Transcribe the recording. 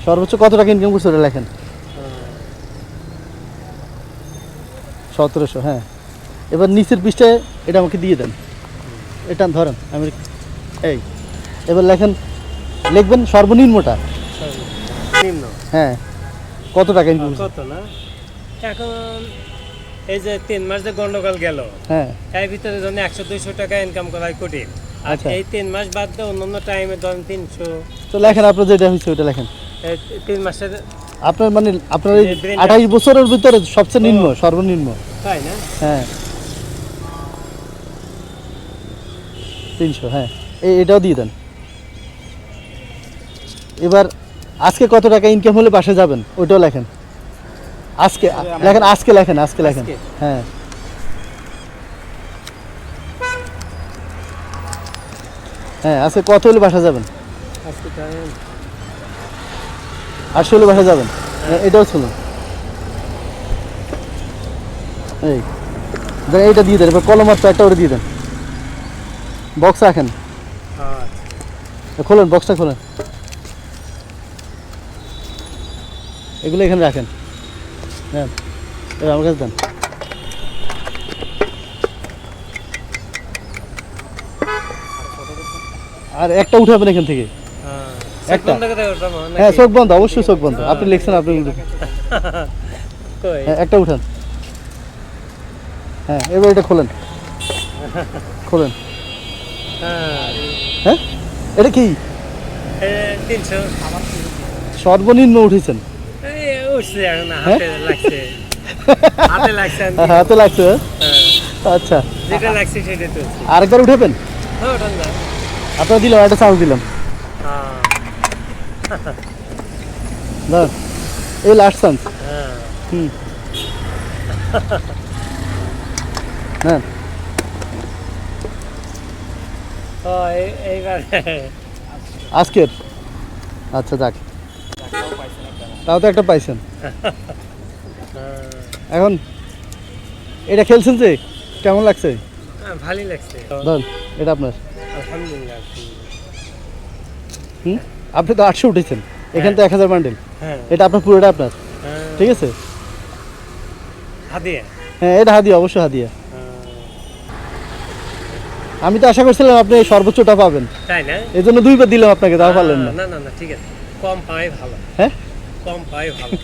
সর্বোচ্চ কত টাকা ইনকাম করছে ওটা লেখেন। 1700। হ্যাঁ, এবার নিচের পৃষ্ঠায় এটা আমাকে দিয়ে দেন, এটা ধরেন আমি এই এবার লেখেন, লিখবেন সর্বনিম্নটা। নিম্ন হ্যাঁ, কত টাকা ইনকাম করছে? কত না এখন এই যে 3 মাস যে গন্ডগোল গেল, হ্যাঁ এর ভিতরে ধরেন 100-200 টাকা ইনকাম করা কঠিন। আর আচ্ছা। এই 3 মাস বাদ দিয়ে অন্যান্য টাইমে ধরেন 300। তো লেখেন আপনার যেটা হয়েছে ওটা লেখেন। এই 3 মাসের আপনার মানে আপনার এই যে brain 28 বছরের ভিতরে সবচেয়ে নিম্ন, সর্বনিম্ন। তাই না? হ্যাঁ 300। হ্যাঁ, এটাও দিয়ে দেন। এবার আজকে কত টাকা ইনকাম হলে বাসে যাবেন ওইটাও লেখেন। আজকে লেখেন, আজকে লেখেন, আজকে লেখেন। আজকে? হ্যাঁ হ্যাঁ, আজকে কত হলে বাসা যাবেন? আজকে ধরেন 800 হলে বাসা যাবেন। এটাও ছিল এই দেন, এইটা দিয়ে দেন। এবার কলম আর প্যাডটা ওটা দিয়ে দেন। বক্স রাখেন, আচ্ছা। খোলেন বক্সটা খোলেন, এগুলো এখানে রাখেন। হ্যাঁ, এবার আমার কাছে দেন। আর একটা উঠাবেন এখান থেকে। একটা। হ্যাঁ, চোখ বন্ধ, অবশ্যই চোখ বন্ধ। আপনি লিখছেন, আপনি কই হ্যাঁ, একটা উঠান। হ্যাঁ, এবার এটা খোলেন, খোলেন। হ্যাঁ, এটা কি 300 সর্বনিম্ন উঠেছেন? এই উঠছে এখন হাতে লাগছে। হাতে লাগছে আর কি। হাতে লাগছে? হ্যাঁ, আচ্ছা, যেটা লাগছে সেটা তো আরেকবার উঠাবেন? হ্যাঁ ওটা না। আপনার দিলাম, একটা চান্স দিলাম। হ্যাঁ না, এই লাস্ট চান্স। হ্যাঁ হুম, হ্যাঁ ও এইবার আজকের। আচ্ছা যাক, তাও তো একটা পাইছেন। এখন এটা খেলছেন যে কেমন লাগছে? ভালোই লাগছে। ধর, এটা আপনার। আলহামদুলিল্লাহ। হুম, আপনি তো 800 উঠেছেন, এখান তো 1000 বান্ডেল। হ্যাঁ এটা আপনার, পুরোটা আপনার, ঠিক আছে? হাদিয়া। হ্যাঁ, এটা হাদিয়া, অবশ্যই হাদিয়া। আমি তো আশা করছিলাম আপনি সর্বোচ্চটা পাবেন, তাই না? এই জন্য 2 বার দিলাম আপনাকে, তাও পারলেন না। না না না ঠিক আছে, কম পাই ভালো। হ্যাঁ, কম পাই ভালো।